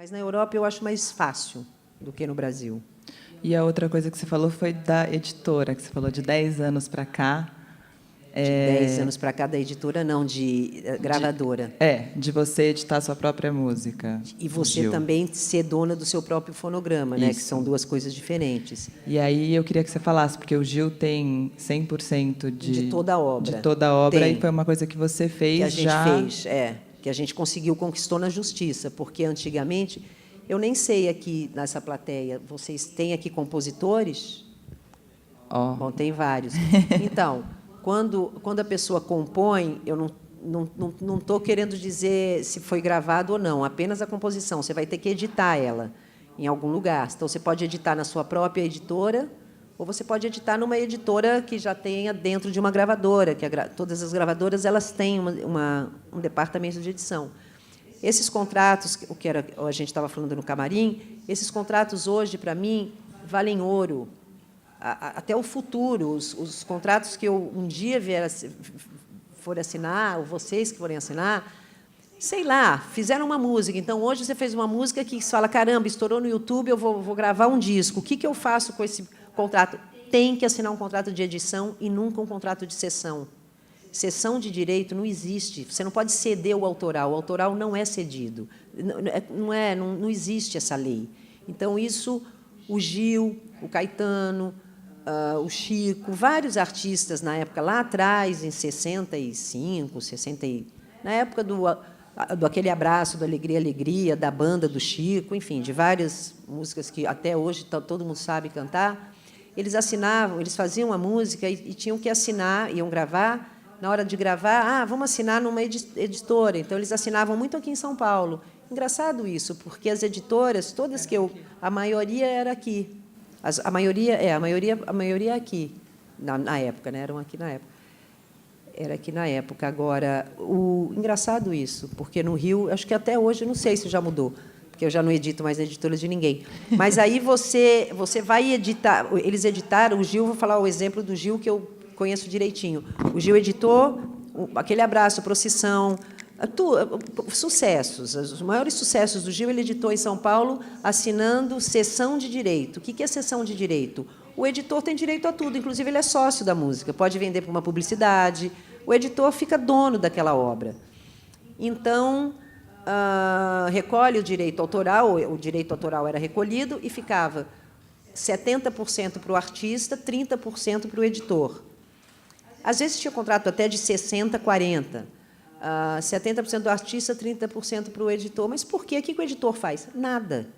Mas na Europa eu acho mais fácil do que no Brasil. E a outra coisa que você falou foi da editora, que você falou de 10 anos para cá. De 10 anos para cá, da editora, não, de gravadora. De você editar sua própria música. E você Gil. também ser dona do seu próprio fonograma, né? Que são duas coisas diferentes. E aí eu queria que você falasse, porque o Gil tem 100% de toda a obra. De toda a obra, tem. E foi uma coisa que você fez que a gente já... fez, que a gente conseguiu, conquistou na justiça, porque antigamente, eu nem sei aqui nessa plateia, vocês têm aqui compositores? Oh. Bom, tem vários. Então, quando a pessoa compõe, eu não estou querendo dizer se foi gravado ou não, apenas a composição. Você vai ter que editar ela em algum lugar. Então, você pode editar na sua própria editora, ou você pode editar numa editora que já tenha dentro de uma gravadora, que todas as gravadoras elas têm um departamento de edição. Esses contratos, a gente estava falando no camarim, esses contratos hoje, para mim, valem ouro. Até o futuro, os contratos que eu um dia for assinar, ou vocês que forem assinar, sei lá, fizeram uma música. Então, hoje você fez uma música que você fala, caramba, estourou no YouTube, eu vou gravar um disco. O que eu faço com esse contrato? Tem que assinar um contrato de edição e nunca um contrato de cessão. Cessão de direito não existe. Você não pode ceder o autoral não é cedido. Não existe essa lei. Então, isso, o Gil, o Caetano, o Chico, vários artistas na época, lá atrás, em 65, 60, na época do Aquele Abraço, do Alegria, Alegria, da banda do Chico, enfim, de várias músicas que até hoje todo mundo sabe cantar, eles assinavam, eles faziam a música e tinham que assinar, iam gravar. Na hora de gravar, vamos assinar numa editora. Então, eles assinavam muito aqui em São Paulo. Engraçado isso, porque as editoras, todas a maioria era aqui. A maioria aqui, na época, né? Eram aqui na época. Era aqui na época. Agora, engraçado isso, porque no Rio, acho que até hoje, não sei se já mudou, porque eu já não edito mais na editora de ninguém. Mas aí você vai editar. Eles editaram, o Gil, vou falar o exemplo do Gil, que eu conheço direitinho. O Gil editou Aquele Abraço, Procissão, sucessos. Os maiores sucessos do Gil ele editou em São Paulo, assinando cessão de direito. O que é cessão de direito? O editor tem direito a tudo, inclusive ele é sócio da música, pode vender para uma publicidade, o editor fica dono daquela obra. Então, recolhe o direito autoral era recolhido e ficava 70% para o artista, 30% para o editor. Às vezes tinha contrato até de 60%, 40%. 70% do artista, 30% para o editor. Mas por quê? O que o editor faz? Nada.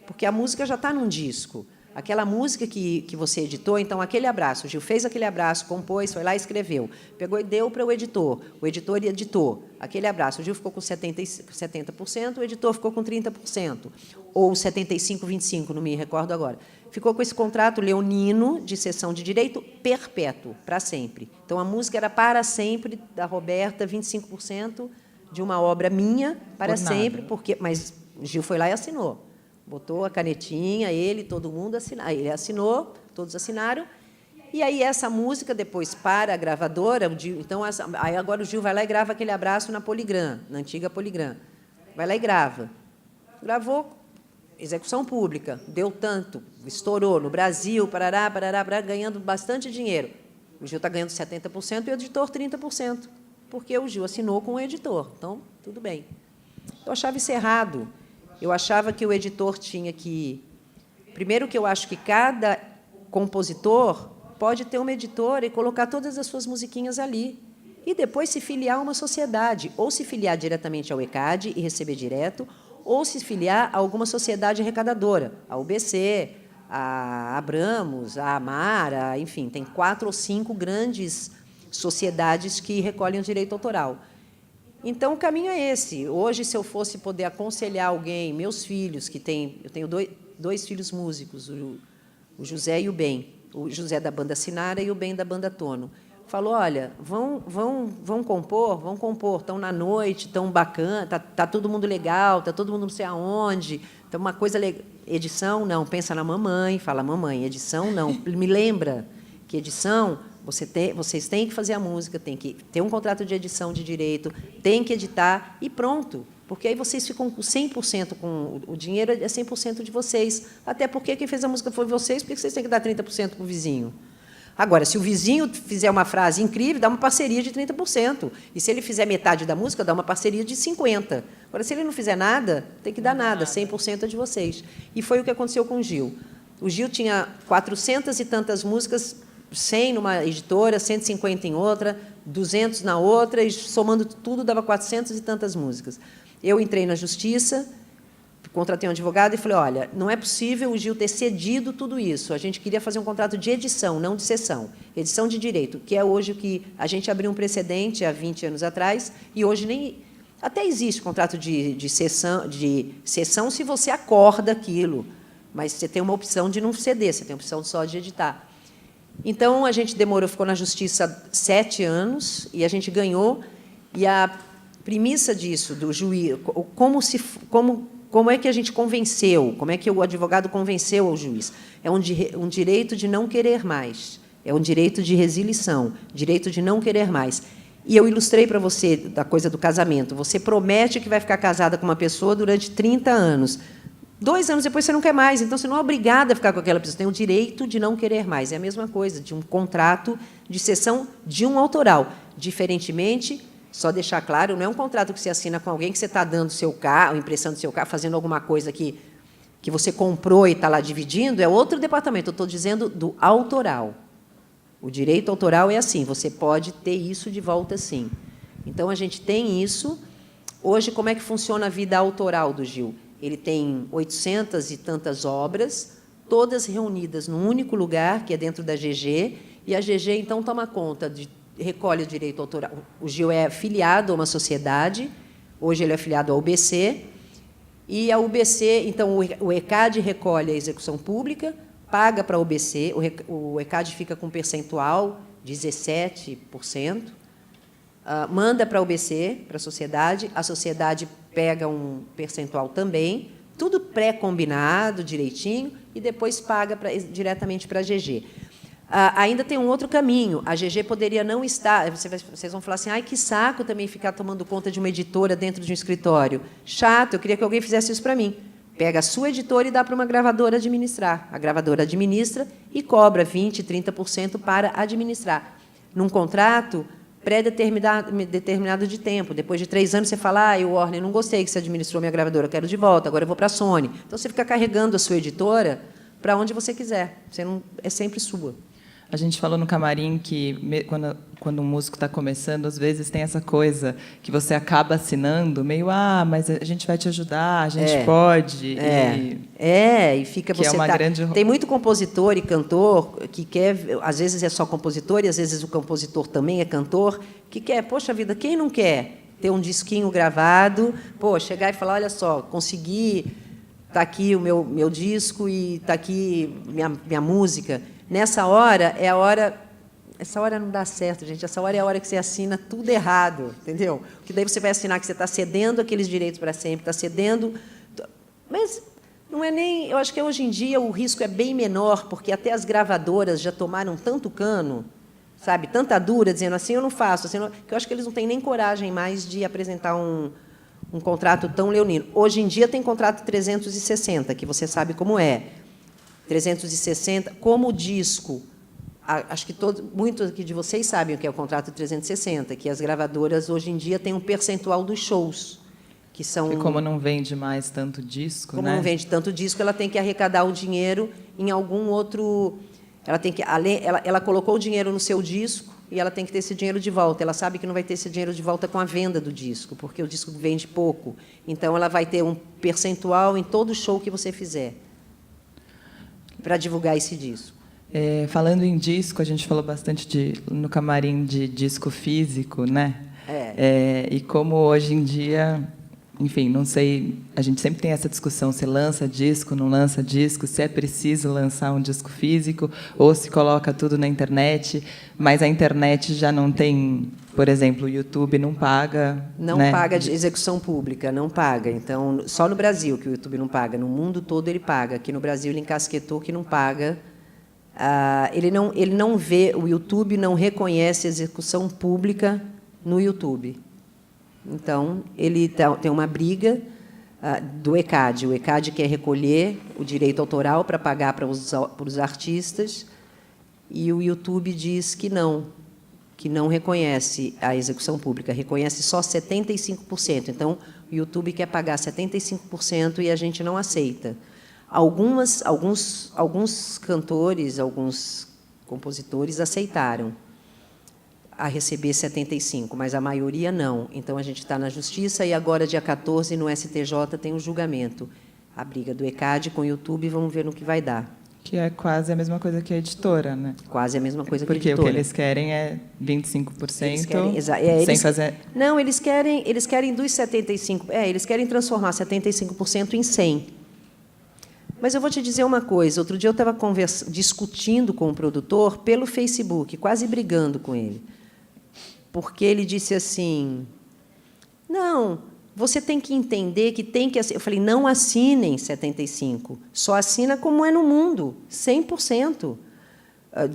Porque a música já está num disco. Aquela música que você editou, então, Aquele Abraço. O Gil fez Aquele Abraço, compôs, foi lá e escreveu. Pegou e deu para o editor editou Aquele Abraço. O Gil ficou com 70%, o editor ficou com 30%. Ou 75%, 25%, não me recordo agora. Ficou com esse contrato leonino de cessão de direito perpétuo, para sempre. Então, a música era para sempre, da Roberta, 25% de uma obra minha, para sempre, mas o Gil foi lá e assinou. Botou a canetinha, todo mundo assinou. Ele assinou, todos assinaram. E aí, essa música, depois, para a gravadora, então, aí agora o Gil vai lá e grava Aquele Abraço na Poligram, na antiga Poligram. Vai lá e grava. Gravou, execução pública, deu tanto, estourou no Brasil, parará, ganhando bastante dinheiro. O Gil está ganhando 70% e o editor 30%, porque o Gil assinou com o editor. Então, tudo bem. Eu achava isso errado. Eu achava que o editor tinha que... Primeiro, que eu acho que cada compositor pode ter uma editora e colocar todas as suas musiquinhas ali. E depois se filiar a uma sociedade, ou se filiar diretamente ao ECAD e receber direto, ou se filiar a alguma sociedade arrecadadora, a UBC, a Abramos, a Amara, enfim, tem 4 ou 5 grandes sociedades que recolhem o direito autoral. Então, o caminho é esse. Hoje, se eu fosse poder aconselhar alguém, meus filhos, eu tenho dois filhos músicos, o José e o Ben, o José da banda Sinara e o Ben da banda Tono. Falou, olha, vão compor, estão na noite, estão bacana, tá todo mundo legal, tá todo mundo não sei aonde, tá uma coisa legal. Edição, não, pensa na mamãe, fala, mamãe, edição, não, me lembra que edição, vocês têm que fazer a música, tem que ter um contrato de edição de direito, tem que editar, e pronto. Porque aí vocês ficam com 100% com o dinheiro, é 100% de vocês. Até porque quem fez a música foi vocês, por que vocês têm que dar 30% para o vizinho? Agora, se o vizinho fizer uma frase incrível, dá uma parceria de 30%. E se ele fizer metade da música, dá uma parceria de 50%. Agora, se ele não fizer nada, tem que dar nada, 100% é de vocês. E foi o que aconteceu com o Gil. O Gil tinha 400 e tantas músicas, 100 numa editora, 150 em outra, 200 na outra, e somando tudo dava 400 e tantas músicas. Eu entrei na justiça, contratei um advogado e falei, olha, não é possível o Gil ter cedido tudo isso. A gente queria fazer um contrato de edição, não de cessão. Edição de direito, que é hoje o que a gente abriu um precedente há 20 anos atrás, e hoje nem... Até existe contrato de cessão se você acorda aquilo, mas você tem uma opção de não ceder, você tem a opção só de editar. Então, a gente demorou, ficou na justiça 7 anos, e a gente ganhou, e a premissa disso, do juiz, como é que a gente convenceu, como é que o advogado convenceu o juiz? É um direito de não querer mais, é um direito de resilição, direito de não querer mais. E eu ilustrei para você da coisa do casamento. Você promete que vai ficar casada com uma pessoa durante 30 anos. 2 anos depois você não quer mais, então você não é obrigada a ficar com aquela pessoa, você tem o direito de não querer mais. É a mesma coisa, de um contrato de cessão de um autoral. Diferentemente, só deixar claro, não é um contrato que você assina com alguém que você está dando seu carro, emprestando seu carro, fazendo alguma coisa que você comprou e está lá dividindo, é outro departamento. Eu estou dizendo do autoral. O direito autoral é assim, você pode ter isso de volta, sim. Então, a gente tem isso. Hoje, como é que funciona a vida autoral do Gil? Ele tem 800 e tantas obras, todas reunidas num único lugar, que é dentro da GG, e a GG, então, toma conta, recolhe o direito autoral. O Gil é afiliado a uma sociedade, hoje ele é afiliado ao UBC, e a UBC, então, o ECAD recolhe a execução pública, paga para a UBC, o ECAD fica com um percentual, 17%, manda para a UBC, para a sociedade pega um percentual também, tudo pré-combinado, direitinho, e depois paga diretamente para a GG. Ainda tem um outro caminho. A GG poderia não estar... Vocês vão falar assim, ai, que saco também ficar tomando conta de uma editora dentro de um escritório. Chato, eu queria que alguém fizesse isso para mim. Pega a sua editora e dá para uma gravadora administrar. A gravadora administra e cobra 20%, 30% para administrar. Num contrato pré-determinado de tempo. Depois de 3 anos, você fala, Warner, não gostei que você administrou minha gravadora, eu quero de volta, agora eu vou para a Sony. Então, você fica carregando a sua editora para onde você quiser. Você não, é sempre sua. A gente falou no camarim que, quando um músico está começando, às vezes tem essa coisa que você acaba assinando, meio, mas a gente vai te ajudar, a gente pode. E fica que você é uma grande... Tem muito compositor e cantor que quer, às vezes é só compositor, e às vezes o compositor também é cantor, que quer, poxa vida, quem não quer ter um disquinho gravado, chegar e falar, olha só, consegui, está aqui o meu disco e está aqui minha música. Nessa hora, é a hora... Essa hora não dá certo, gente. Essa hora é a hora que você assina tudo errado, entendeu? Porque daí você vai assinar que você está cedendo aqueles direitos para sempre, está cedendo... Mas não é nem... Eu acho que hoje em dia o risco é bem menor, porque até as gravadoras já tomaram tanto cano, sabe? Tanta dura, dizendo assim, eu não faço. Assim, que eu acho que eles não têm nem coragem mais de apresentar um contrato tão leonino. Hoje em dia tem contrato 360, que você sabe como é. 360, como o disco, acho que muitos aqui de vocês sabem o que é o contrato 360, que as gravadoras, hoje em dia, têm um percentual dos shows, que são... E como não vende mais tanto disco, como não vende tanto disco, ela tem que arrecadar o dinheiro em algum outro... Ela colocou o dinheiro no seu disco e ela tem que ter esse dinheiro de volta. Ela sabe que não vai ter esse dinheiro de volta com a venda do disco, porque o disco vende pouco. Então, ela vai ter um percentual em todo show que você fizer, para divulgar esse disco. Falando em disco, a gente falou bastante no camarim de disco físico, né? E como hoje em dia, enfim, não sei, a gente sempre tem essa discussão, se lança disco, não lança disco, se é preciso lançar um disco físico ou se coloca tudo na internet, mas a internet já não tem, por exemplo, o YouTube não paga. Não, né? Paga de execução pública, não paga. Então, só no Brasil que o YouTube não paga, no mundo todo ele paga. Aqui no Brasil ele encasquetou que não paga. Ele não vê, o YouTube não reconhece execução pública no YouTube. Então, ele tem uma briga do ECAD. O ECAD quer recolher o direito autoral para pagar para os artistas, e o YouTube diz que não reconhece a execução pública, reconhece só 75%. Então, o YouTube quer pagar 75% e a gente não aceita. Alguns cantores, alguns compositores aceitaram a receber 75%, mas a maioria não. Então, a gente está na Justiça e agora, dia 14, no STJ, tem um julgamento. A briga do ECAD com o YouTube, vamos ver no que vai dar. Que é quase a mesma coisa que a editora, né? Quase a mesma coisa que a editora. Porque o que eles querem é 25%, sem fazer... Não, eles querem dos 75%... eles querem transformar 75% em 100%. Mas eu vou te dizer uma coisa. Outro dia eu estava discutindo com o produtor pelo Facebook, quase brigando com ele. Porque ele disse assim, não, você tem que entender que tem que... Eu falei, não assinem 75%, só assina como é no mundo, 100%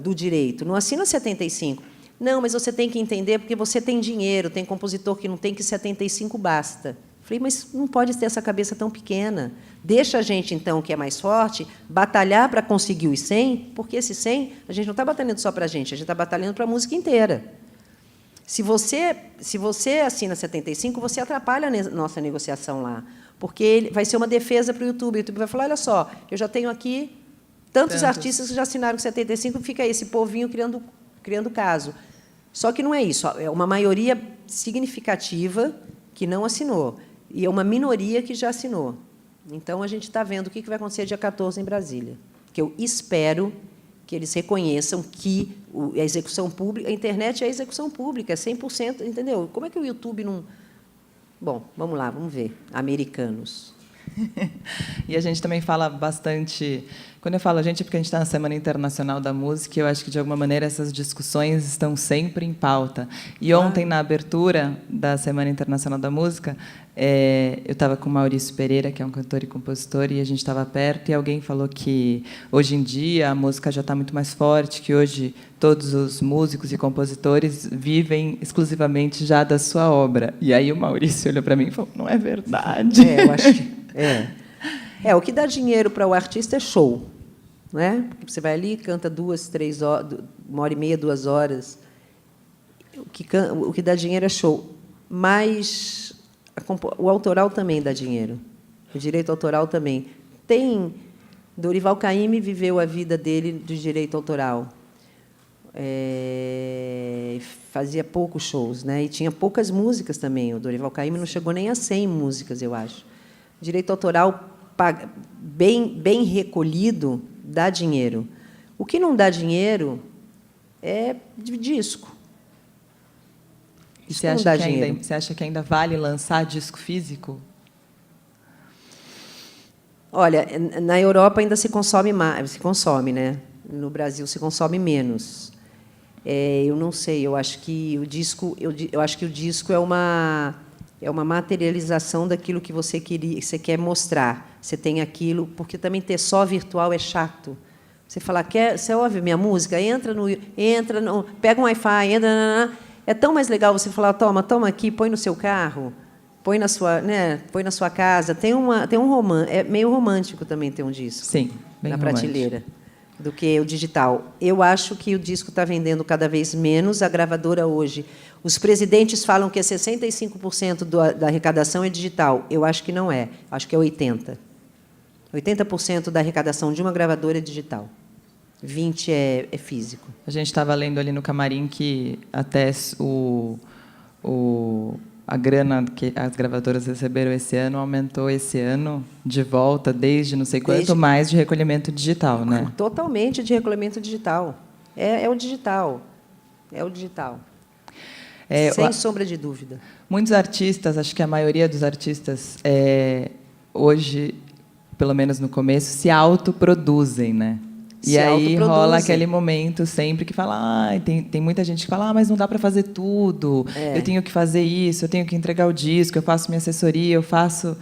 do direito, não assina 75%. Não, mas você tem que entender porque você tem dinheiro, tem compositor que não tem, que 75% basta. Eu falei, mas não pode ter essa cabeça tão pequena. Deixa a gente, então, que é mais forte, batalhar para conseguir os 100%, porque esse 100%, a gente não está batalhando só para a gente está batalhando para a música inteira. Se você assina 75%, você atrapalha a nossa negociação lá, porque vai ser uma defesa para o YouTube. O YouTube vai falar, olha só, eu já tenho aqui tantos artistas que já assinaram 75%, fica aí esse povinho criando caso. Só que não é isso. É uma maioria significativa que não assinou, e é uma minoria que já assinou. Então, a gente está vendo o que vai acontecer dia 14 em Brasília, que eu espero que eles reconheçam que a execução pública, a internet é a execução pública, é 100%, entendeu? Como é que o YouTube não... Bom, vamos lá, vamos ver. Americanos. E a gente também fala bastante... Quando eu falo a gente, é porque a gente está na Semana Internacional da Música, e eu acho que, de alguma maneira, essas discussões estão sempre em pauta. E ontem, na abertura da Semana Internacional da Música, eu estava com o Maurício Pereira, que é um cantor e compositor, e a gente estava perto, e alguém falou que, hoje em dia, a música já está muito mais forte, que hoje todos os músicos e compositores vivem exclusivamente já da sua obra. E aí o Maurício olhou para mim e falou, não é verdade. Eu acho que... o que dá dinheiro para o artista é show. Não é? Porque você vai ali, canta 2, 3 horas, 1h30, 2 horas. O que dá dinheiro é show. Mas o autoral também dá dinheiro. O direito autoral também. Dorival Caymmi viveu a vida dele do direito autoral. Fazia poucos shows, né? E tinha poucas músicas também. O Dorival Caymmi não chegou nem a 100 músicas, eu acho. O direito autoral bem recolhido dá dinheiro. O que não dá dinheiro é de disco. E você acha que ainda vale lançar disco físico? Olha, na Europa ainda se consome mais, né? No Brasil se consome menos. Eu não sei. Eu acho que o disco é uma materialização daquilo que você quer mostrar. Você tem aquilo, porque também ter só virtual é chato. Você fala, você ouve minha música? Pega um Wi-Fi, é tão mais legal você falar, toma aqui, põe no seu carro, põe na sua casa. Tem um romance, é meio romântico também ter um disco. Sim, bem na romântico. prateleira, do que o digital. Eu acho que o disco está vendendo cada vez menos. A gravadora hoje, os presidentes falam que 65% da arrecadação é digital. Eu acho que não é. Acho que é 80%. 80% da arrecadação de uma gravadora é digital. 20% é físico. A gente estava lendo ali no camarim que até a grana que as gravadoras receberam esse ano aumentou esse ano de volta, desde não sei quanto mais de recolhimento digital, né? Totalmente de recolhimento digital. É o digital. É o digital. Sem sombra de dúvida. Muitos artistas, acho que a maioria dos artistas, hoje, pelo menos no começo, se autoproduzem, né? E aí rola aquele momento sempre que fala, tem muita gente que fala, mas não dá para fazer tudo, eu tenho que fazer isso, eu tenho que entregar o disco, eu faço minha assessoria, eu faço...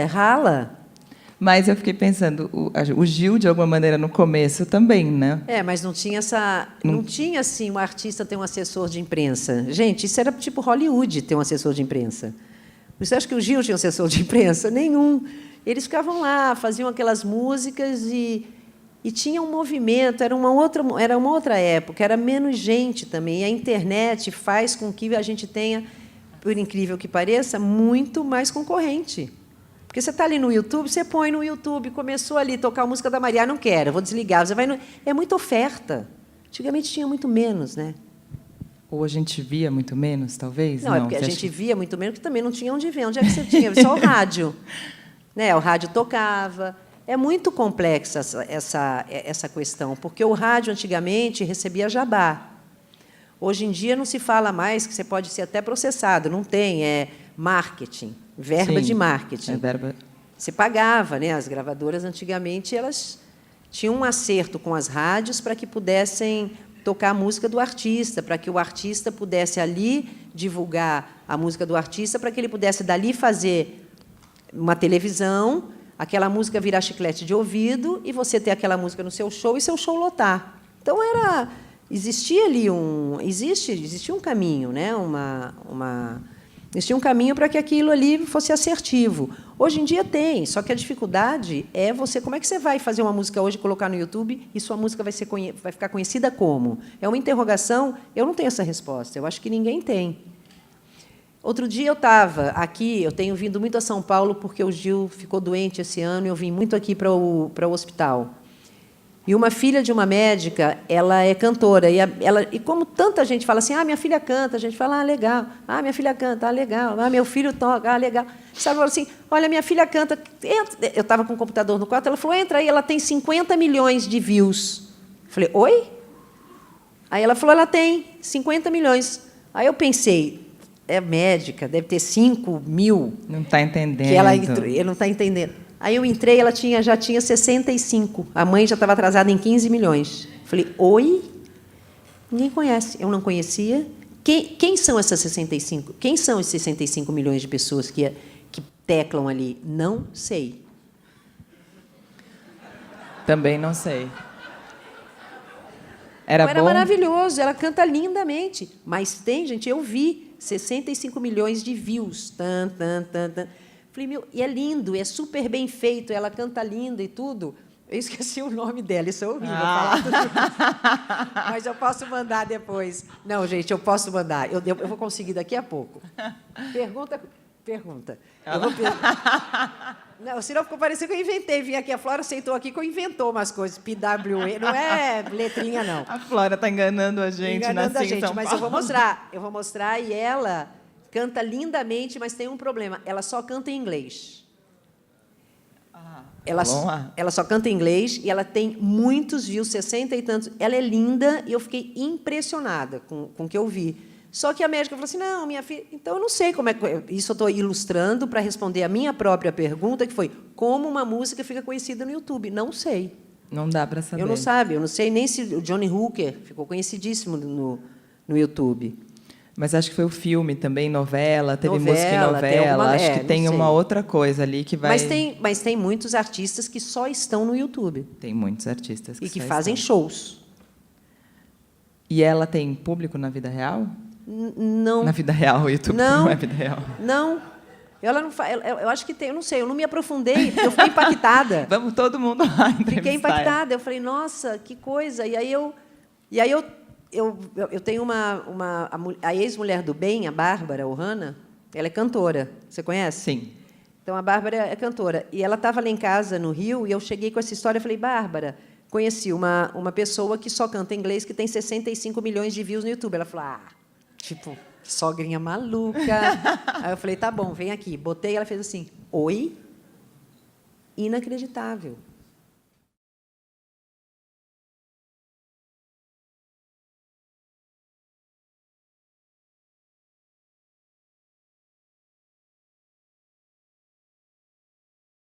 rala. Mas eu fiquei pensando, o Gil, de alguma maneira, no começo também, né? Mas não tinha não tinha assim, um artista ter um assessor de imprensa. Gente, isso era tipo Hollywood ter um assessor de imprensa. Você acha que o Gil tinha um assessor de imprensa? Nenhum. Eles ficavam lá, faziam aquelas músicas e tinha um movimento, era uma outra época, era menos gente também. E a internet faz com que a gente tenha, por incrível que pareça, muito mais concorrente. Porque você está ali no YouTube, você põe no YouTube, começou ali a tocar a música da Maria, não quero, vou desligar. Você vai é muita oferta. Antigamente tinha muito menos, né? Ou a gente via muito menos, talvez? Não, é porque a gente via muito menos, porque também não tinha onde ver. Onde é que você tinha? Só o rádio. Né? O rádio tocava. É muito complexa essa questão, porque o rádio, antigamente, recebia jabá. Hoje em dia, não se fala mais que você pode ser até processado. Não tem, é marketing. Verba de marketing. É verba. Você pagava, né? As gravadoras, antigamente, elas tinham um acerto com as rádios para que pudessem tocar a música do artista, para que o artista pudesse ali divulgar a música do artista, para que ele pudesse dali fazer uma televisão, aquela música virar chiclete de ouvido e você ter aquela música no seu show e seu show lotar. Então existia ali existia um caminho, né? Existia um caminho para que aquilo ali fosse assertivo. Hoje em dia tem, só que a dificuldade é como é que você vai fazer uma música hoje, colocar no YouTube e sua música vai ficar conhecida como? É uma interrogação, eu não tenho essa resposta, eu acho que ninguém tem. Outro dia eu estava aqui, eu tenho vindo muito a São Paulo porque o Gil ficou doente esse ano e eu vim muito aqui para o hospital. E uma filha de uma médica, ela é cantora. E como tanta gente fala assim, minha filha canta, a gente fala, legal. Minha filha canta, legal. Meu filho toca, legal. Sabe, assim, olha, minha filha canta. Eu estava com o computador no quarto, ela falou, entra aí, ela tem 50 milhões de views. Eu falei, oi? Aí ela falou, ela tem 50 milhões. Aí eu pensei, é médica, deve ter 5 mil. Não está entendendo. Ele não está entendendo. Aí eu entrei, ela já tinha 65. A mãe já estava atrasada em 15 milhões. Falei, oi? Ninguém conhece. Eu não conhecia. Quem são essas 65? Quem são esses 65 milhões de pessoas que teclam ali? Não sei. Também não sei. Era bom? Maravilhoso, ela canta lindamente. Mas tem, gente, eu vi 65 milhões de views. Falei, e é lindo, é super bem feito, ela canta lindo e tudo. Eu esqueci o nome dela, isso é horrível falar tudo isso. Mas eu posso mandar depois. Não, gente, eu posso mandar. Eu vou conseguir daqui a pouco. Pergunta. Não, senão ficou parecendo que eu inventei. Vim aqui, a Flora sentou aqui que eu inventou umas coisas. PWE, não é letrinha, não. A Flora está enganando a gente. Enganando a gente, mas eu vou mostrar. Eu vou mostrar e ela canta lindamente, mas tem um problema. Ela só canta em inglês. Ela só canta em inglês e ela tem muitos views, 60 e tantos. Ela é linda e eu fiquei impressionada com o que eu vi. Só que a médica falou assim, não, minha filha... Então, eu não sei como é que... Isso eu estou ilustrando para responder a minha própria pergunta, que foi como uma música fica conhecida no YouTube. Não sei. Não dá para saber. Eu não sei nem se o Johnny Hooker ficou conhecidíssimo no YouTube. Mas acho que foi o filme também, novela, teve música em novela. Acho que tem uma outra coisa ali que vai... Mas tem muitos artistas que só estão no YouTube. Tem muitos artistas que e que fazem shows. E ela tem público na vida real? Não. Na vida real, o YouTube não é vida real. Não. Ela não eu acho que tem, eu não sei, eu não me aprofundei, eu fiquei impactada. Vamos todo mundo lá entrevistar. Fiquei impactada, eu falei, nossa, que coisa. E aí eu tenho a ex-mulher do bem, a Bárbara Ohana, ela é cantora. Você conhece? Sim. Então, a Bárbara é cantora. E ela estava lá em casa, no Rio, e eu cheguei com essa história e falei, Bárbara, conheci uma pessoa que só canta inglês, que tem 65 milhões de views no YouTube. Ela falou, tipo, sogrinha maluca. Aí eu falei, tá bom, vem aqui. Botei, ela fez assim, oi? Inacreditável.